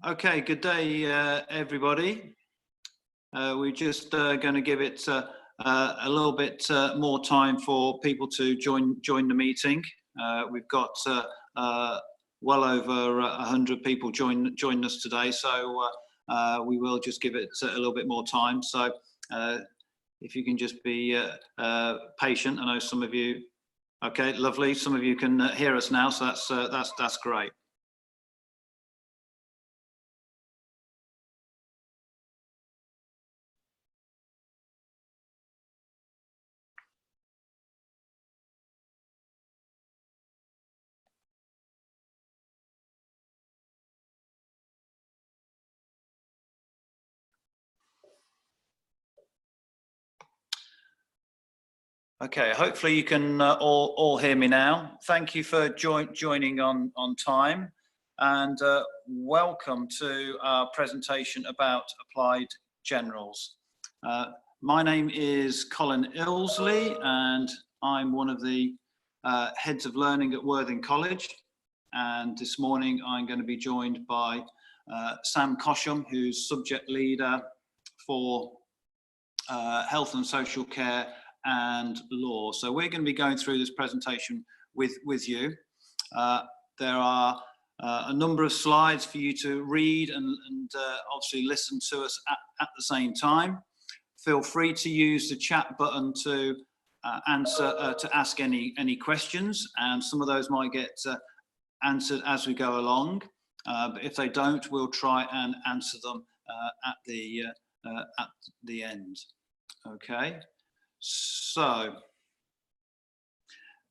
Okay, good day, everybody. We're just going to give it a little bit more time for people to join the meeting. We've got well over 100 people join us today, so we will just give it a little bit more time. So if you can just be patient. I know some of you. Okay, lovely. Some of you can hear us now, so that's great. Okay, hopefully you can all hear me now. Thank you for joining on time, and welcome to our presentation about applied generals. My name is Colin Ilsley, and I'm one of the heads of learning at Worthing College. And this morning I'm going to be joined by Sam Cosham, who's subject leader for health and social care and law. So we're going to be going through this presentation with you. There are a number of slides for you to read and obviously listen to us at the same time. Feel free to use the chat button to ask any questions, and some of those might get answered as we go along. But if they don't, we'll try and answer them at the end. Okay. So,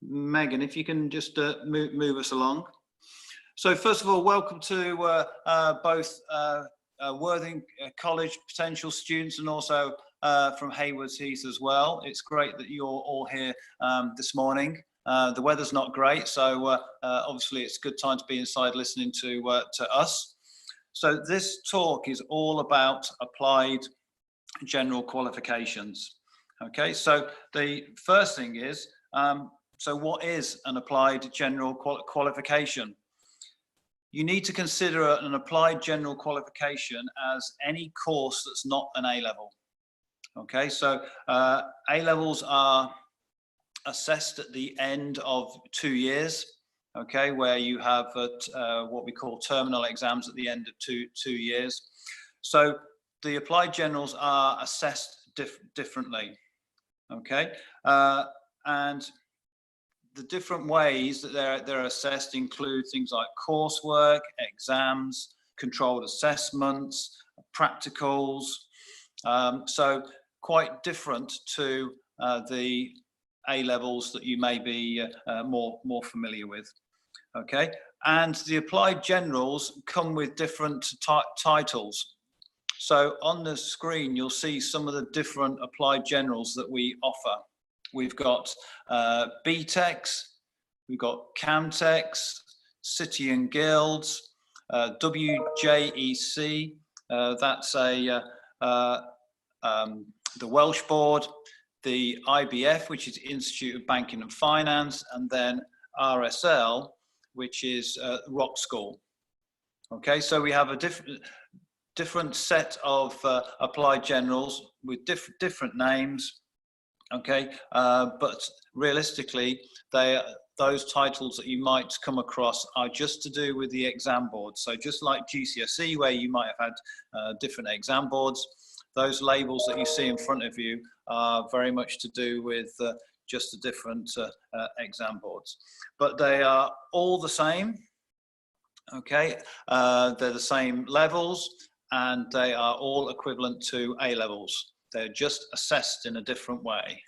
Megan, if you can just move us along. So first of all, welcome to both Worthing College potential students and also from Haywards Heath as well. It's great that you're all here this morning. The weather's not great, so obviously it's a good time to be inside listening to us. So this talk is all about applied general qualifications. Okay, so the first thing is, so what is an applied general qualification? You need to consider an applied general qualification as any course that's not an A-level. Okay, so A-levels are assessed at the end of 2 years, okay, where you have what we call terminal exams at the end of two years. So the applied generals are assessed differently. Okay, and the different ways that they're assessed include things like coursework, exams, controlled assessments, practicals. So quite different to the A-levels that you may be more familiar with. Okay, and the applied generals come with different titles. So on the screen, you'll see some of the different applied generals that we offer. We've got BTECs, we've got CAMTECs, City and Guilds, WJEC, that's the Welsh Board, the IBF, which is Institute of Banking and Finance, and then RSL, which is Rock School. Okay, so we have a different set of applied generals with different names. Okay, but realistically, those titles that you might come across are just to do with the exam board. So just like GCSE, where you might have had different exam boards, those labels that you see in front of you are very much to do with just the different exam boards. But they are all the same. Okay, they're the same levels, and they are all equivalent to A-levels. They're just assessed in a different way.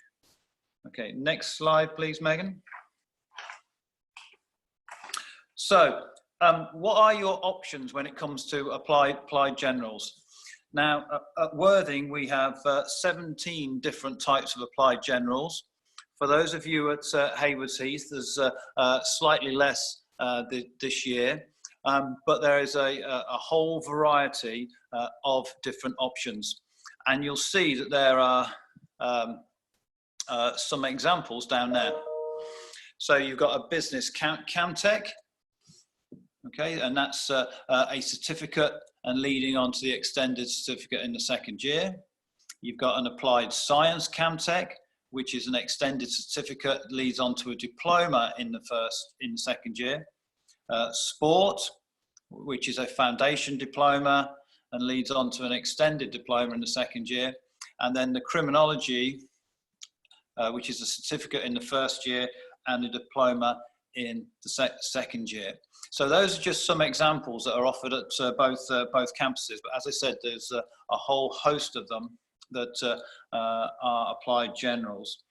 Okay, next slide, please, Megan. So, what are your options when it comes to applied generals? Now, at Worthing, we have 17 different types of applied generals. For those of you at Haywards Heath, there's slightly less this year. But there is a whole variety of different options, and you'll see that there are some examples down there. So you've got a business CAMTEC, Okay, and that's a certificate and leading on to the extended certificate in the second year. You've got an applied science CamTech, which is an extended certificate, leads on to a diploma in the second year. Sport, which is a foundation diploma and leads on to an extended diploma in the second year. And then the criminology, which is a certificate in the first year and a diploma in the second year. So those are just some examples that are offered at both campuses. But as I said, there's a whole host of them that are applied generals.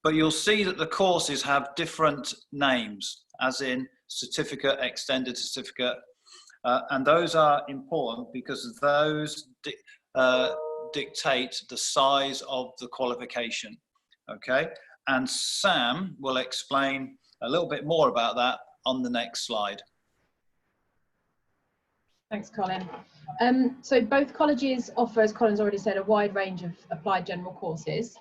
But you'll see that the courses have different names, as in certificate, extended certificate, and those are important because those dictate the size of the qualification. Okay, and Sam will explain a little bit more about that on the next slide. Thanks, Colin. So both colleges offer, as Colin's already said, a wide range of applied general courses.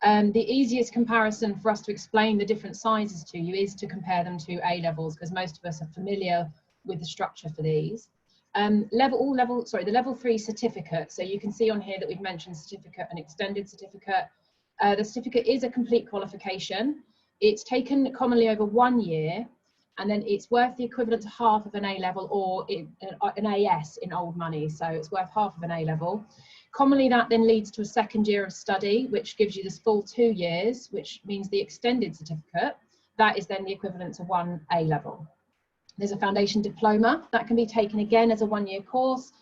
The easiest comparison for us to explain the different sizes to you is to compare them to A levels, because most of us are familiar with the structure for these. The level 3 certificate. So you can see on here that we've mentioned certificate and extended certificate. The certificate is a complete qualification. It's taken commonly over 1 year, and then it's worth the equivalent to half of an A level, or an AS in old money. So it's worth half of an A level. Commonly that then leads to a second year of study, which gives you this full 2 years, which means the extended certificate, that is then the equivalent to 1 A level. There's a foundation diploma that can be taken again as a 1-year course,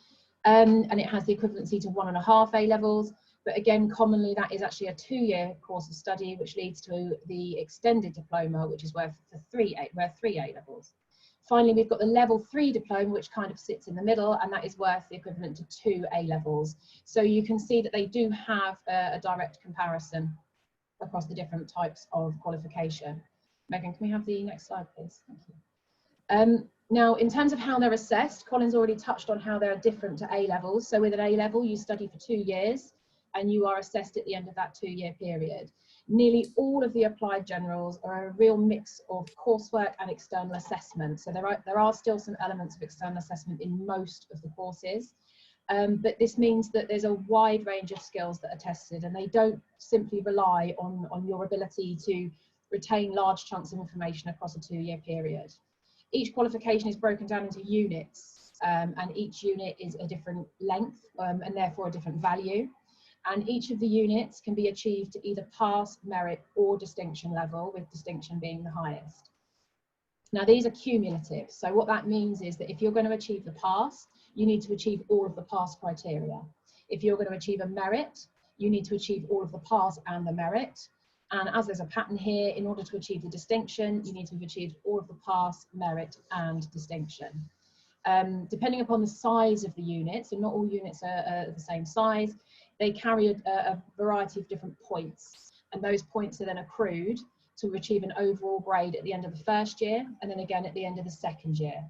and it has the equivalency to 1.5 A levels. But again, commonly that is actually a 2-year course of study, which leads to the extended diploma, which is worth 3 A levels. Finally, we've got the level 3 diploma, which kind of sits in the middle, and that is worth the equivalent to 2 A levels. So you can see that they do have a direct comparison across the different types of qualification. Megan, can we have the next slide, please? Thank you. Now, in terms of how they're assessed, Colin's already touched on how they're different to A levels. So with an A level, you study for 2 years, and you are assessed at the end of that 2-year period. Nearly all of the applied generals are a real mix of coursework and external assessment. So there are still some elements of external assessment in most of the courses, but this means that there's a wide range of skills that are tested, and they don't simply rely on your ability to retain large chunks of information across a 2-year period. Each qualification is broken down into units, and each unit is a different length and therefore a different value. And each of the units can be achieved to either pass, merit, or distinction level, with distinction being the highest. Now, these are cumulative. So what that means is that if you're going to achieve the pass, you need to achieve all of the pass criteria. If you're going to achieve a merit, you need to achieve all of the pass and the merit. And as there's a pattern here, in order to achieve the distinction, you need to have achieved all of the pass, merit, and distinction. Depending upon the size of the unit, so not all units are the same size, they carry a variety of different points, and those points are then accrued to achieve an overall grade at the end of the first year, and then again at the end of the second year.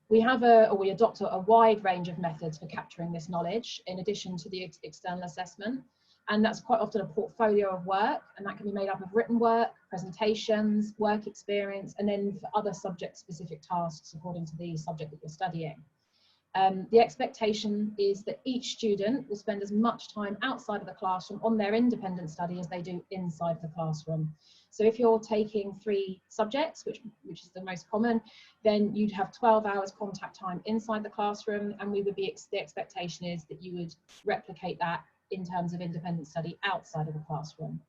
We adopt a wide range of methods for capturing this knowledge, in addition to the external assessment, and that's quite often a portfolio of work, and that can be made up of written work, presentations, work experience, and then for other subject-specific tasks according to the subject that you're studying. The expectation is that each student will spend as much time outside of the classroom on their independent study as they do inside the classroom. So if you're taking 3 subjects, which is the most common, then you'd have 12 hours contact time inside the classroom, and the expectation is that you would replicate that in terms of independent study outside of the classroom.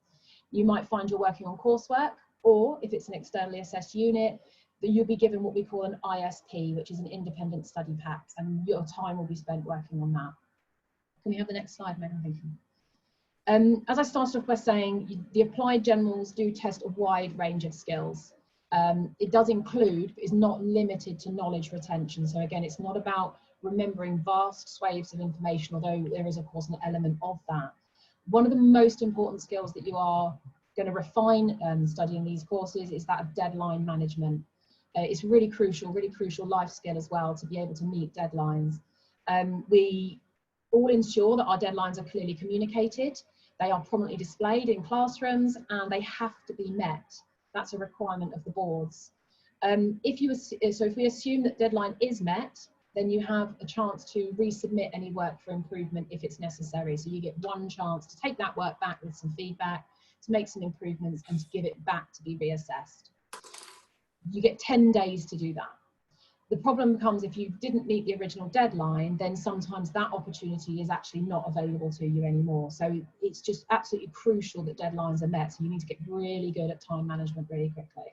You might find you're working on coursework, or if it's an externally assessed unit, you'll be given what we call an ISP, which is an independent study pack, and your time will be spent working on that. Can we have the next slide, Megan? Thank you. As I started off by saying, the applied generals do test a wide range of skills. It does include, but is not limited to, knowledge retention. So again, it's not about remembering vast swathes of information, although there is of course an element of that. One of the most important skills that you are going to refine studying these courses is that of deadline management. It's really crucial life skill as well, to be able to meet deadlines. We all ensure that our deadlines are clearly communicated, they are prominently displayed in classrooms, and they have to be met. That's a requirement of the boards. If we assume that deadline is met, then you have a chance to resubmit any work for improvement if it's necessary. So you get one chance to take that work back with some feedback, to make some improvements, and to give it back to be reassessed. You get 10 days to do that. The problem comes if you didn't meet the original deadline, then sometimes that opportunity is actually not available to you anymore. So it's just absolutely crucial that deadlines are met. So you need to get really good at time management really quickly.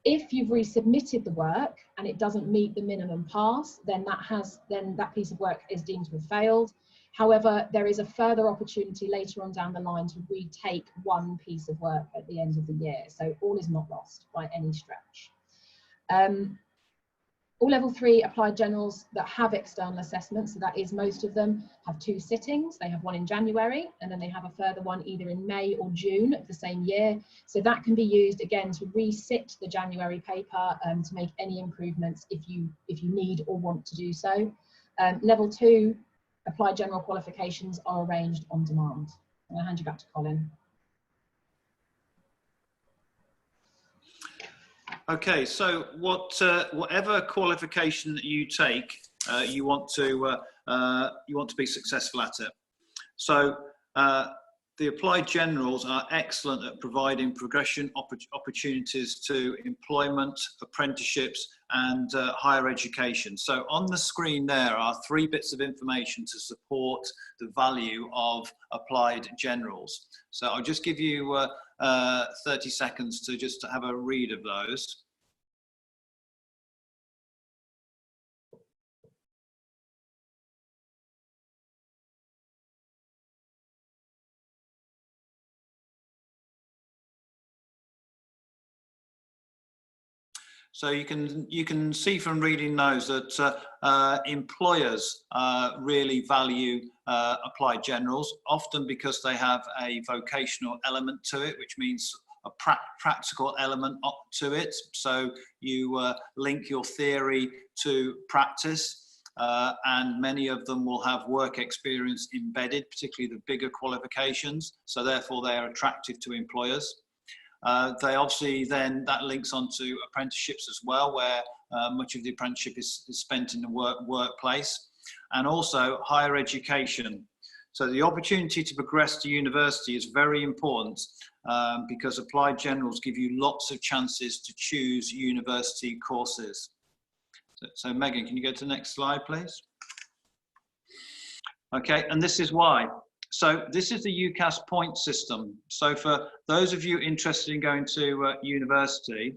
If you've resubmitted the work and it doesn't meet the minimum pass, then that piece of work is deemed to have failed. However, there is a further opportunity later on down the line to retake one piece of work at the end of the year. So all is not lost by any stretch. All level 3 applied generals that have external assessments, so that is most of them, have 2 sittings. They have one in January, and then they have a further one either in May or June of the same year. So that can be used again to resit the January paper to make any improvements if you need or want to do so. Level 2 applied general qualifications are arranged on demand. I'm going to hand you back to Colin. Okay, so whatever qualification that you take, you want to be successful at it. So the applied generals are excellent at providing progression opportunities to employment, apprenticeships, and higher education. So on the screen there are 3 bits of information to support the value of applied generals. So I'll just give you 30 seconds to just have a read of those. So you can see from reading those that employers really value applied generals, often because they have a vocational element to it, which means a practical element up to it. So you link your theory to practice, and many of them will have work experience embedded, particularly the bigger qualifications. So therefore they are attractive to employers. They obviously then, that links onto apprenticeships as well, where much of the apprenticeship is spent in the workplace, and also higher education. So the opportunity to progress to university is very important because applied generals give you lots of chances to choose university courses. So Megan, can you go to the next slide, please? Okay, and this is why. So this is the UCAS point system. So for those of you interested in going to university,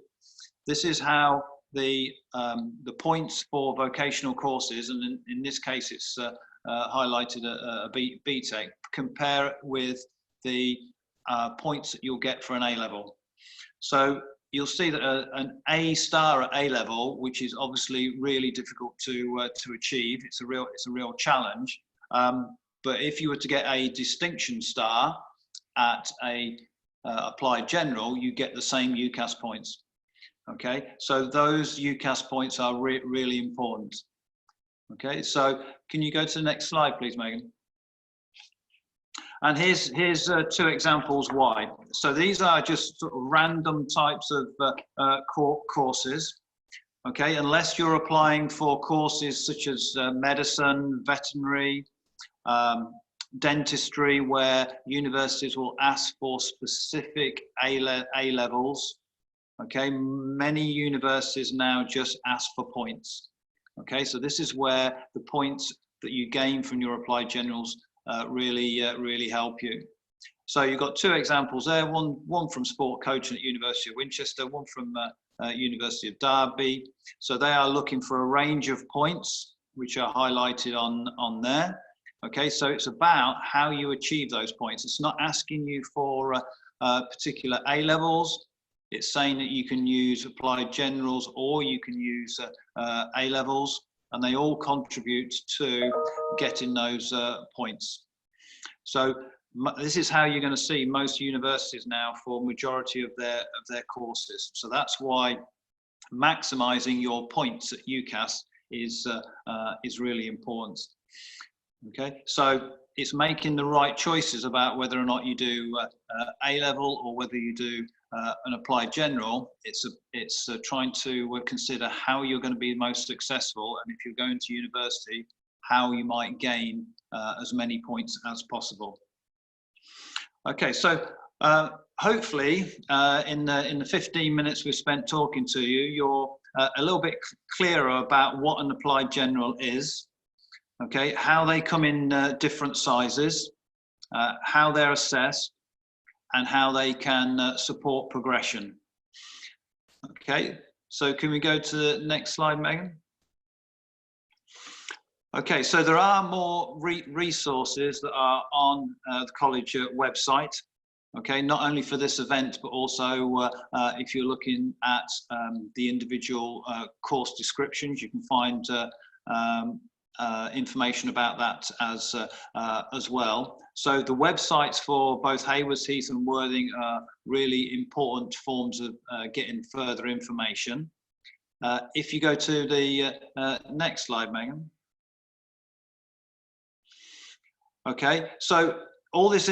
this is how the points for vocational courses, and in this case it's highlighted a BTEC, compare with the points that you'll get for an A-level. So you'll see that an A star at A-level, which is obviously really difficult to achieve, it's a real challenge. But if you were to get a distinction star at a applied general, you get the same UCAS points. Okay, so those UCAS points are really important. Okay, so can you go to the next slide, please, Megan? And here's 2 examples why. So these are just sort of random types of courses. Okay, unless you're applying for courses such as medicine, veterinary, dentistry, where universities will ask for specific A levels. Okay, many universities now just ask for points. Okay, so this is where the points that you gain from your applied generals really help you. So you've got 2 examples there, one from sport coaching at University of Winchester, one from University of Derby. So they are looking for a range of points which are highlighted on there. Okay, so it's about how you achieve those points. It's not asking you for particular A levels. It's saying that you can use applied generals or you can use A levels, and they all contribute to getting those points. So this is how you're going to see most universities now for majority of their courses. So that's why maximizing your points at UCAS is really important. Okay, so it's making the right choices about whether or not you do A level or whether you do an applied general, it's trying to consider how you're going to be most successful, and if you're going to university, how you might gain as many points as possible. Okay, so hopefully in the 15 minutes we've spent talking to you, you're a little bit clearer about what an applied general is, okay, how they come in different sizes, how they're assessed, and how they can support progression. Okay, so can we go to the next slide, Megan? Okay, so there are more resources that are on the college website. Okay, not only for this event, but also if you're looking at the individual course descriptions, you can find information about that as well. So the websites for both Haywards Heath and Worthing are really important forms of getting further information. If you go to the next slide, Megan. Okay, so all this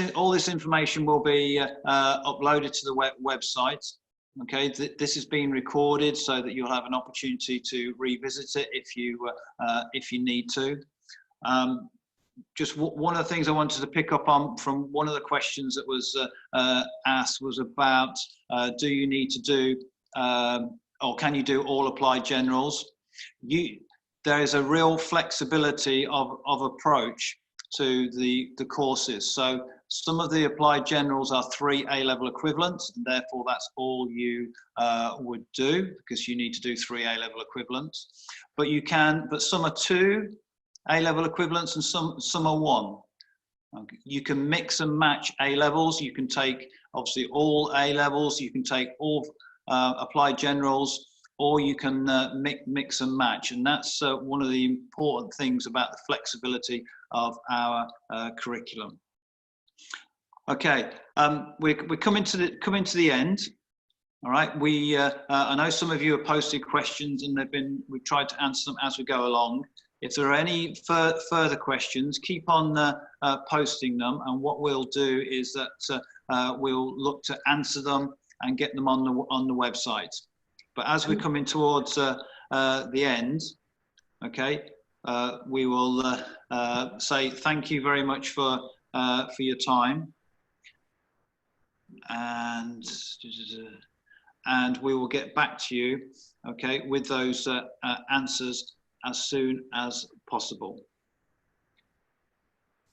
information will be uploaded to the website. Okay, this is being recorded so that you'll have an opportunity to revisit it if you need to. Just one of the things I wanted to pick up on from one of the questions that was asked was about do you need to do or can you do all applied generals? There is a real flexibility of approach to the courses. So some of the applied generals are 3 A-level equivalents, and therefore that's all you would do because you need to do 3 A-level equivalents. But some are 2 A-level equivalents and some are 1. Okay. You can mix and match A-levels. You can take obviously all A-levels. You can take all applied generals, or you can mix and match. And that's one of the important things about the flexibility of our curriculum. Okay, we're coming to the end. All right, I know some of you have posted questions, and we've tried to answer them as we go along. If there are any further questions, keep on posting them, and what we'll do is that we'll look to answer them and get them on the website. But as we're coming towards the end, okay, we will say thank you very much for your time, and we will get back to you, okay, with those answers as soon as possible.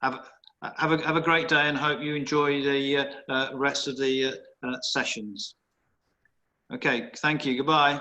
Have a great day, and hope you enjoy the rest of the sessions. Okay, thank you. Goodbye.